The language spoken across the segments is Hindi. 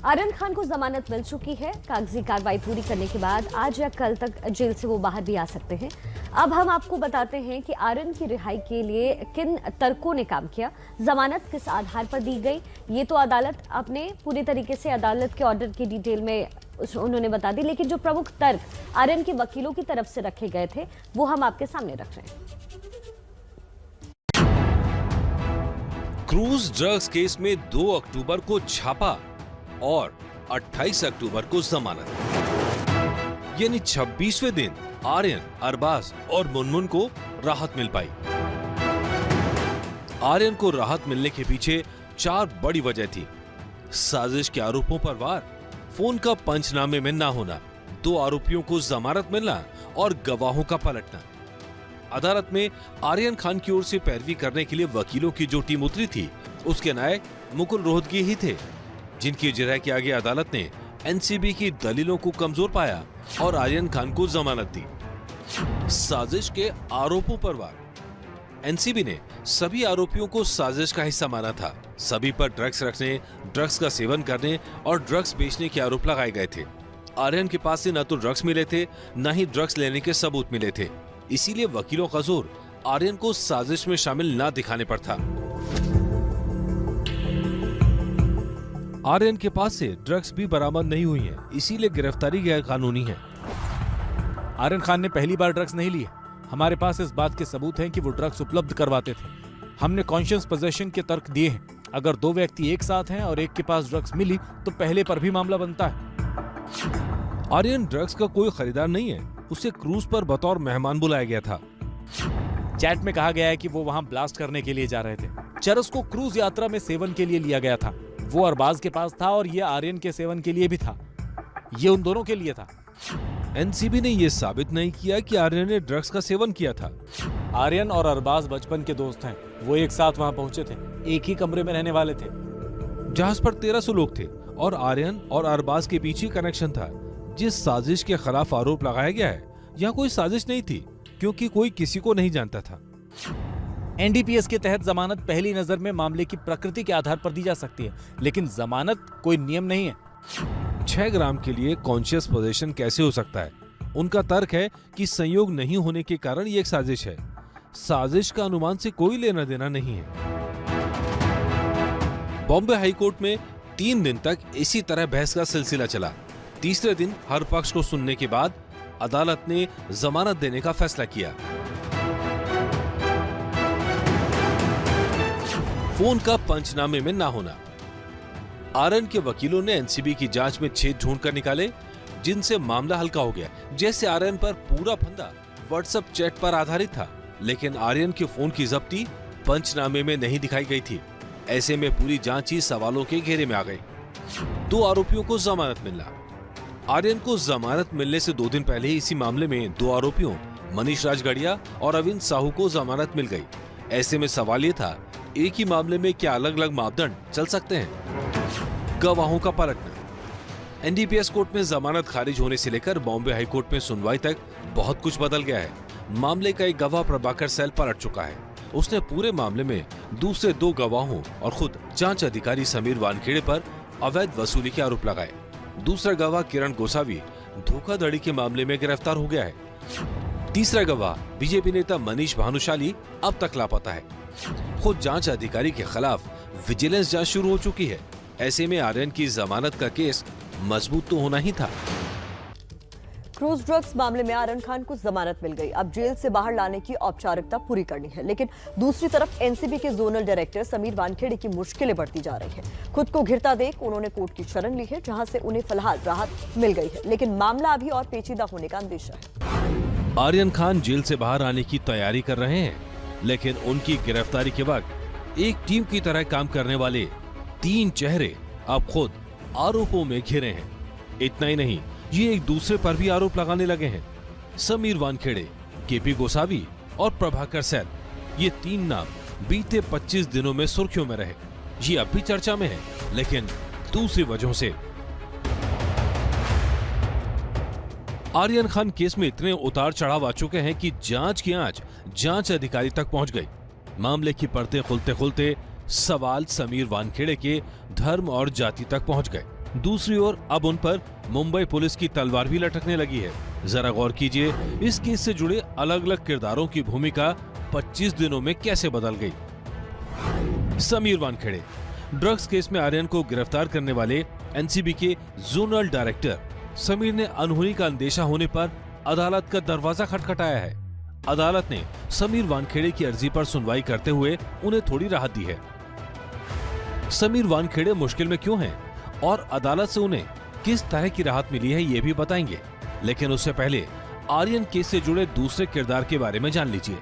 आर्यन खान को जमानत मिल चुकी है। कागजी कार्रवाई पूरी करने के बाद आज या कल तक जेल से वो बाहर भी आ सकते हैं। अब हम आपको बताते हैं कि आर्यन की रिहाई के लिए किन तर्कों ने काम किया, जमानत किस आधार पर दी गई, ये तो अदालत अपने पूरी तरीके से अदालत के ऑर्डर की डिटेल में उन्होंने बता दी, लेकिन जो प्रमुख तर्क आर्यन के वकीलों की तरफ से रखे गए थे वो हम आपके सामने रख रहे हैं। क्रूज ड्रग्स केस में 2 अक्टूबर को छापा और 28 अक्टूबर को जमानत, यानी 26वें दिन आर्यन, अरबाज और मुनमुन को राहत मिल पाई। आर्यन को राहत मिलने के पीछे 4 बड़ी वजह थी। साजिश के आरोपों पर वार, फोन का पंचनामे में ना होना, 2 आरोपियों को जमानत मिलना और गवाहों का पलटना। अदालत में आर्यन खान की ओर से पैरवी करने के लिए वकीलों की जो टीम उतरी थी उसके नायक मुकुल रोहतगी ही थे, जिनकी जिरह के आगे अदालत ने एनसीबी की दलीलों को कमजोर पाया और आर्यन खान को जमानत दी। साजिश के आरोपों पर वार, एनसीबी ने सभी आरोपियों को साजिश का हिस्सा माना था। सभी पर ड्रग्स रखने, ड्रग्स का सेवन करने और ड्रग्स बेचने के आरोप लगाए गए थे। आर्यन के पास से न तो ड्रग्स मिले थे, न ही ड्रग्स लेने के सबूत मिले थे, इसीलिए वकीलों का जोर आर्यन को साजिश में शामिल न दिखाने पर था। आर्यन के पास से ड्रग्स भी बरामद नहीं हुई हैं, इसीलिए गिरफ्तारी गैर कानूनी है। आर्यन खान ने पहली बार ड्रग्स नहीं लिए। हमारे पास इस बात के सबूत हैं कि वो ड्रग्स उपलब्ध करवाते थे। हमने कॉन्शियस पोजेशन के तर्क दिए हैं। अगर 2 व्यक्ति एक साथ हैं और एक के पास ड्रग्स मिली तो पहले पर भी मामला बनता है। आर्यन ड्रग्स का कोई खरीदार नहीं है, उसे क्रूज पर बतौर मेहमान बुलाया गया था। चैट में कहा गया है कि वो वहां ब्लास्ट करने के लिए जा रहे थे। चरस को क्रूज यात्रा में सेवन के लिए लिया गया था। वो अरबाज के पास था और ये आर्यन के सेवन के लिए भी था। ये उन दोनों के लिए था। एनसीबी ने यह साबित नहीं किया कि आर्यन ने ड्रग्स का सेवन किया था। आर्यन और अरबाज बचपन के दोस्त हैं। वो एक साथ वहां पहुंचे थे, एक ही कमरे में रहने वाले थे। जहाज पर 1300 लोग थे और आर्यन और अरबाज के पीछे कनेक्शन था। जिस साजिश के खिलाफ आरोप लगाया गया है, यहाँ कोई साजिश नहीं थी, क्योंकि कोई किसी को नहीं जानता था। एनडीपीएस के तहत जमानत पहली नजर में मामले की प्रकृति के आधार पर दी जा सकती है, लेकिन जमानत कोई नियम नहीं है। 6 ग्राम के लिए कॉन्शियस पोजेशन कैसे हो सकता है? उनका तर्क है कि संयोग नहीं होने के कारण ये एक साजिश है। साजिश का अनुमान से कोई लेना देना नहीं है। बॉम्बे हाईकोर्ट में 3 दिन तक इसी तरह बहस का सिलसिला चला। तीसरे दिन हर पक्ष को सुनने के बाद अदालत ने जमानत देने का फैसला किया। फोन का पंचनामे में ना होना, आर्यन के वकीलों ने एनसीबी की जांच में छेद ढूंढकर निकाले, जिनसे मामला हल्का हो गया। जैसे आर्यन पर पूरा फंदा व्हाट्सएप चैट पर आधारित था, लेकिन आर्यन के फोन की जब्ती पंचनामे में नहीं दिखाई गई थी। ऐसे में पूरी जांच ही सवालों के घेरे में आ गई। 2 आरोपियों को जमानत मिलना, आर्यन को जमानत मिलने से 2 दिन पहले ही इसी मामले में 2 आरोपियों मनीष राजगढ़िया और अरविंद साहू को जमानत मिल गई। ऐसे में सवाल ये था, एक ही मामले में क्या अलग अलग मापदंड चल सकते हैं? गवाहों का पलटना, एनडीपीएस कोर्ट में जमानत खारिज होने से लेकर बॉम्बे हाईकोर्ट में सुनवाई तक बहुत कुछ बदल गया है। मामले का एक गवाह प्रभाकर सैल पलट चुका है। उसने पूरे मामले में दूसरे 2 गवाहों और खुद जांच अधिकारी समीर वानखेड़े पर अवैध वसूली के आरोप लगाए। दूसरा गवाह किरण गोसावी धोखाधड़ी के मामले में गिरफ्तार हो गया है। तीसरा गवाह बीजेपी नेता मनीष भानुशाली अब तक लापता है। खुद जांच अधिकारी के खिलाफ विजिलेंस जांच शुरू हो चुकी है। ऐसे में आर्यन की जमानत का केस मजबूत तो होना ही था। क्रूज ड्रग्स मामले में आर्यन खान को जमानत मिल गई। अब जेल से बाहर लाने की औपचारिकता पूरी करनी है, लेकिन दूसरी तरफ एनसीबी के जोनल डायरेक्टर समीर वानखेड़े की मुश्किलें बढ़ती जा रही हैं। खुद को घिरता देख उन्होंने कोर्ट की शरण ली है, जहां से उन्हें फिलहाल राहत मिल गई है, लेकिन मामला अभी और पेचीदा होने का अंदेशा है। आर्यन खान जेल से बाहर आने की तैयारी कर रहे हैं, लेकिन उनकी गिरफ्तारी के वक्त एक टीम की तरह काम करने वाले 3 चेहरे अब खुद आरोपों में घिरे हैं। इतना ही नहीं, ये एक दूसरे पर भी आरोप लगाने लगे हैं। समीर वानखेड़े, केपी गोसावी और प्रभाकर सैल, ये 3 नाम बीते 25 दिनों में सुर्खियों में रहे। ये अब भी चर्चा में है, लेकिन दूसरी वजहों से। आर्यन खान केस में इतने उतार चढ़ाव आ चुके हैं कि जांच की आंच जांच अधिकारी तक पहुंच गई। मामले की परतें खुलते खुलते सवाल समीर वानखेड़े के धर्म और जाति तक पहुंच गए। दूसरी ओर अब उन पर मुंबई पुलिस की तलवार भी लटकने लगी है। जरा गौर कीजिए, इस केस से जुड़े अलग अलग किरदारों की भूमिका 25 दिनों में कैसे बदल गई। समीर वानखेड़े ड्रग्स केस में आर्यन को गिरफ्तार करने वाले एनसीबी के जोनल डायरेक्टर समीर ने अनहोनी का अंदेशा होने पर अदालत का दरवाजा खटखटाया है। अदालत ने समीर वानखेड़े की अर्जी पर सुनवाई करते हुए उन्हें थोड़ी राहत दी है। समीर वानखेड़े मुश्किल में क्यों हैं और अदालत से उन्हें किस तरह की राहत मिली है ये भी बताएंगे, लेकिन उससे पहले आर्यन केस से जुड़े दूसरे किरदार के बारे में जान लीजिए।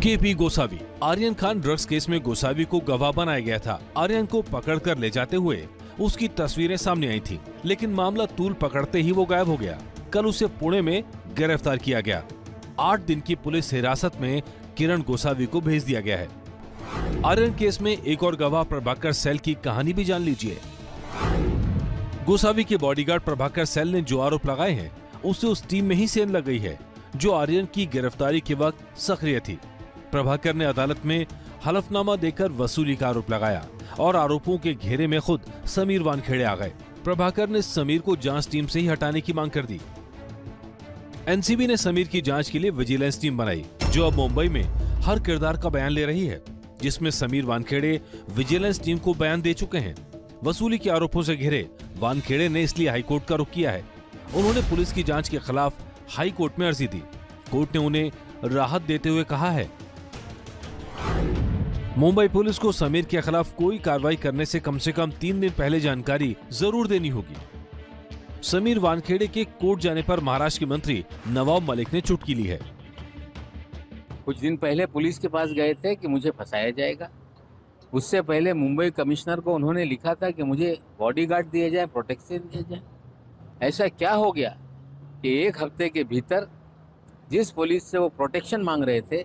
केपी गोसावी। आर्यन खान ड्रग्स केस में गोसावी को गवाह बनाया गया था। आर्यन को पकड़कर ले जाते हुए उसकी तस्वीरें सामने आई थी, लेकिन मामला तूल पकड़ते ही वो गायब हो गया। कल उसे पुणे में गिरफ्तार किया गया। 8 दिन की पुलिस हिरासत में किरण गोसावी को भेज दिया गया है। आर्यन केस में एक और गवाह प्रभाकर सेल की कहानी भी जान लीजिए। गोसावी के बॉडीगार्ड प्रभाकर सेल ने जो आरोप लगाए हैं उसे उस टीम में ही सेंध लग गई है जो आर्यन की गिरफ्तारी के वक्त सक्रिय थी। प्रभाकर ने अदालत में हलफनामा देकर वसूली का आरोप लगाया और आरोपों के घेरे में खुद समीर वानखेड़े आ गए। प्रभाकर ने समीर को जांच टीम से ही हटाने की मांग कर दी। एनसीबी ने समीर की जांच के लिए विजिलेंस टीम बनाई जो अब मुंबई में हर किरदार का बयान ले रही है, जिसमें समीर वानखेड़े विजिलेंस टीम को बयान दे चुके हैं। वसूली के आरोपों से घिरे वानखेड़े ने इसलिए हाईकोर्ट का रुख किया है। उन्होंने पुलिस की जांच के खिलाफ हाईकोर्ट में अर्जी दी। कोर्ट ने उन्हें राहत देते हुए कहा है मुंबई पुलिस को समीर के खिलाफ कोई कार्रवाई करने से कम 3 दिन पहले जानकारी जरूर देनी होगी। समीर वानखेड़े के कोर्ट जाने पर महाराष्ट्र के मंत्री नवाब मलिक ने चुटकी ली है। कुछ दिन पहले पुलिस के पास गए थे कि मुझे फंसाया जाएगा। उससे पहले मुंबई कमिश्नर को उन्होंने लिखा था कि मुझे बॉडीगार्ड दिए जाए, प्रोटेक्शन दिए जाए। ऐसा क्या हो गया कि 1 हफ्ते के भीतर जिस पुलिस से वो प्रोटेक्शन मांग रहे थे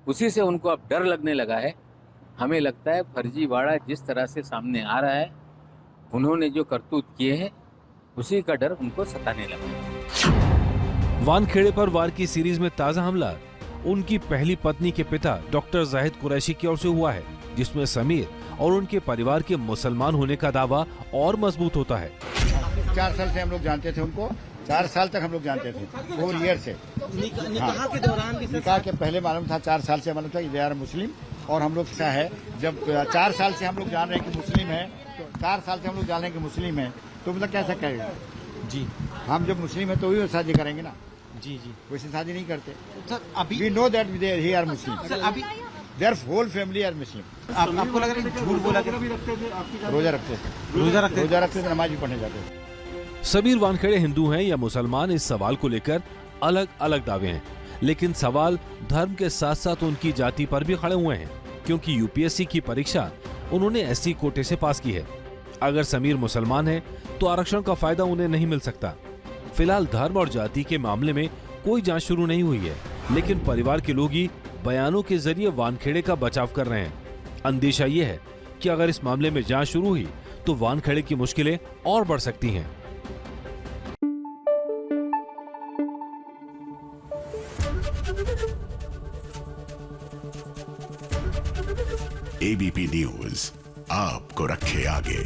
उसी से उनको अब डर लगने लगा है। हमें लगता है फर्जीवाड़ा जिस तरह से सामने आ रहा है, उन्होंने जो करतूत किए हैं उसी का डर उनको सताने लगा है। वानखेड़े पर वार की सीरीज में ताजा हमला उनकी पहली पत्नी के पिता डॉक्टर जाहिद कुरैशी की ओर से हुआ है, जिसमें समीर और उनके परिवार के मुसलमान होने का दावा और मजबूत होता है। 4 साल से हम लोग जानते थे उनको, 4 साल तक हम लोग जानते थे, 4 ईयर से। निकाह के दौरान भी निकाह के पहले मालूम था, 4 साल से मालूम था दे आर मुस्लिम। और हम लोग ऐसा है, जब 4 साल से हम लोग जान रहे हैं कि मुस्लिम है, तो 4 साल से हम लोग जान रहे हैं कि मुस्लिम है, तो मतलब कैसा कहेगा जी, हम जब मुस्लिम है तो वही शादी करेंगे ना। जी जी वैसे शादी नहीं करते। सर अभी we know that he are Muslim, sir अभी their whole family are Muslim. आपको लग रहा है झूठ बोला कि रोजा रखते थे, रोजा रखते थे, नमाज भी पढ़ने जाते थे। समीर वानखेड़े हिंदू हैं या मुसलमान, इस सवाल को लेकर अलग अलग दावे हैं, लेकिन सवाल धर्म के साथ साथ उनकी जाति पर भी खड़े हुए हैं, क्योंकि यूपीएससी की परीक्षा उन्होंने एससी कोटे से पास की है। अगर समीर मुसलमान है तो आरक्षण का फायदा उन्हें नहीं मिल सकता। फिलहाल धर्म और जाति के मामले में कोई जांच शुरू नहीं हुई है, लेकिन परिवार के लोग ही बयानों के जरिए वानखेड़े का बचाव कर रहे हैं। अंदेशा ये है कि अगर इस मामले में जांच शुरू हुई तो वानखेड़े की मुश्किलें और बढ़ सकती हैं। एबीपी न्यूज आपको रखे आगे।